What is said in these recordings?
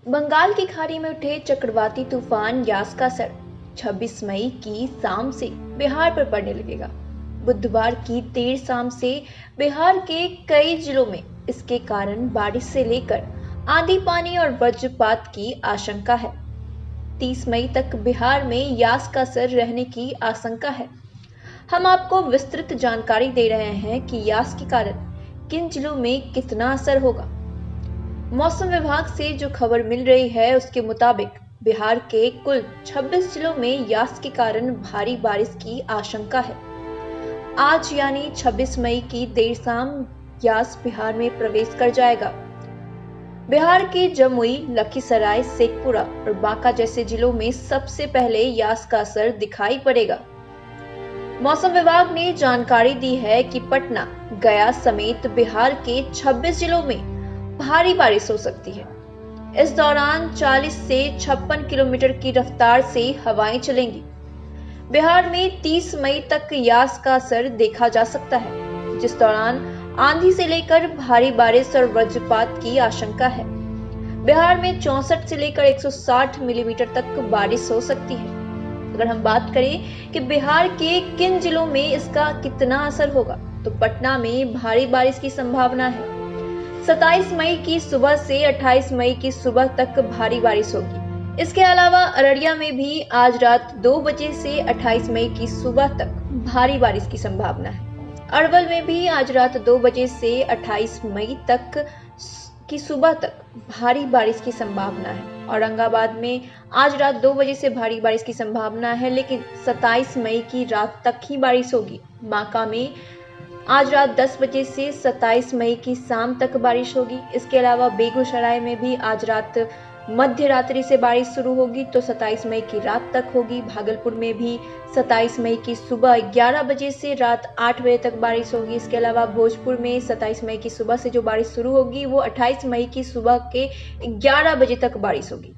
बंगाल की खाड़ी में उठे चक्रवाती तूफान यास का असर 26 मई की शाम से बिहार पर पड़ने लगेगा। बुधवार की देर शाम से बिहार के कई जिलों में इसके कारण बारिश से लेकर आंधी पानी और वज्रपात की आशंका है। 30 मई तक बिहार में यास का असर रहने की आशंका है। हम आपको विस्तृत जानकारी दे रहे हैं कि यास के कारण किन जिलों में कितना असर होगा। मौसम विभाग से जो खबर मिल रही है उसके मुताबिक बिहार के कुल 26 जिलों में यास के कारण भारी बारिश की आशंका है। आज यानी 26 मई की देर शाम यास बिहार में प्रवेश कर जाएगा। बिहार के जमुई, लखीसराय, शेखपुरा और बांका जैसे जिलों में सबसे पहले यास का असर दिखाई पड़ेगा। मौसम विभाग ने जानकारी दी है कि पटना, गया समेत बिहार के 26 जिलों में भारी बारिश हो सकती है। इस दौरान 40 से 56 किलोमीटर की रफ्तार से हवाएं चलेंगी। बिहार में 30 मई तक यास का असर देखा जा सकता है, जिस दौरान आंधी से लेकर भारी बारिश और वज्रपात की आशंका है। बिहार में 64 से लेकर 160 मिलीमीटर तक बारिश हो सकती है। अगर हम बात करें कि बिहार के किन जिलों में इसका कितना असर होगा, तो पटना में भारी बारिश की संभावना है। 27 मई की सुबह से 28 मई की सुबह तक भारी बारिश होगी। इसके अलावा अररिया में भी आज रात 2 बजे से 28 मई की सुबह तक भारी बारिश की संभावना है। अरवल में भी आज रात 2 बजे से 28 मई तक की सुबह तक भारी बारिश की संभावना है। औरंगाबाद में आज रात 2 बजे से भारी बारिश की संभावना है, लेकिन 27 मई की रात तक ही बारिश होगी। बांका में आज रात 10 बजे से 27 मई की शाम तक बारिश होगी। इसके अलावा बेगूसराय में भी आज रात मध्य रात्रि से बारिश शुरू होगी, तो 27 मई की रात तक होगी। भागलपुर में भी 27 मई की सुबह 11 बजे से रात 8 बजे तक बारिश होगी। इसके अलावा भोजपुर में 27 मई की सुबह से जो बारिश शुरू होगी वो 28 मई की सुबह के 11 बजे तक बारिश होगी।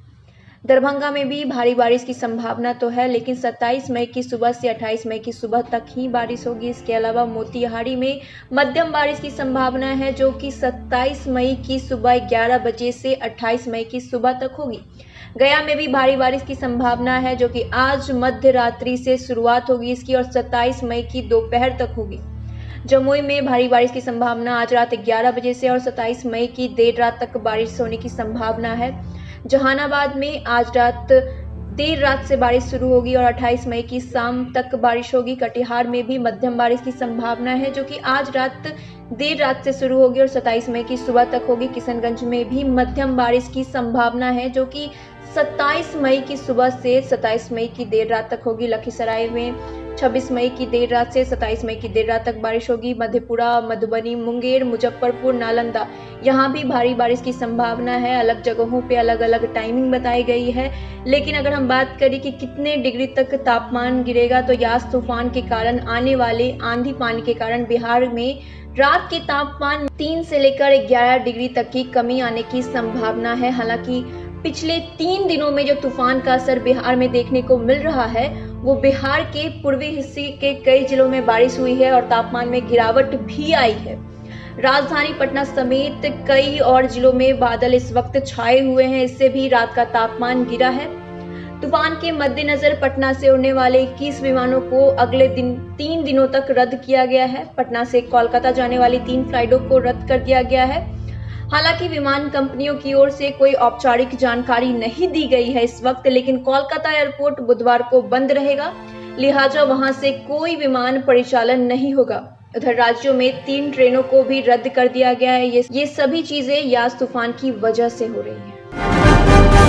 दरभंगा में भी भारी बारिश की संभावना तो है, लेकिन 27 मई की सुबह से 28 मई की सुबह तक ही बारिश होगी। इसके अलावा मोतिहारी में मध्यम बारिश की संभावना है, जो कि 27 मई की सुबह 11 बजे से 28 मई की सुबह तक होगी। गया में भी भारी बारिश की संभावना है, जो कि आज मध्य रात्रि से शुरुआत होगी इसकी और 27 मई की दोपहर तक होगी। जमुई में भारी बारिश की संभावना आज रात 11 बजे से और 27 मई की देर रात तक बारिश होने की संभावना है। जहानाबाद में आज रात देर रात से बारिश शुरू होगी और 28 मई की शाम तक बारिश होगी। कटिहार में भी मध्यम बारिश की संभावना है, जो कि आज रात देर रात से शुरू होगी और 27 मई की सुबह तक होगी। किशनगंज में भी मध्यम बारिश की संभावना है, जो कि 27 मई की सुबह से 27 मई की देर रात तक होगी। लखीसराय में 26 मई की देर रात से 27 मई की देर रात तक बारिश होगी। मधेपुरा, मधुबनी, मुंगेर, मुजफ्फरपुर, नालंदा यहाँ भी भारी बारिश की संभावना है। अलग जगहों पे अलग अलग टाइमिंग बताई गई है, लेकिन अगर हम बात करें कि कितने डिग्री तक तापमान गिरेगा, तो यास तूफान के कारण आने वाले आंधी पानी के कारण बिहार में रात के तापमान 3 से लेकर 11 डिग्री तक की कमी आने की संभावना है। हालांकि पिछले 3 दिनों में जो तूफान का असर बिहार में देखने को मिल रहा है, वो बिहार के पूर्वी हिस्से के कई जिलों में बारिश हुई है और तापमान में गिरावट भी आई है। राजधानी पटना समेत कई और जिलों में बादल इस वक्त छाए हुए हैं, इससे भी रात का तापमान गिरा है। तूफान के मद्देनजर पटना से उड़ने वाले 21 विमानों को अगले 3 दिनों तक रद्द किया गया है। पटना से कोलकाता जाने वाली 3 फ्लाइटों को रद्द कर दिया गया है। हालांकि विमान कंपनियों की ओर से कोई औपचारिक जानकारी नहीं दी गई है इस वक्त, लेकिन कोलकाता एयरपोर्ट बुधवार को बंद रहेगा, लिहाजा वहां से कोई विमान परिचालन नहीं होगा। उधर राज्यों में 3 ट्रेनों को भी रद्द कर दिया गया है। ये सभी चीजें यास तूफान की वजह से हो रही है।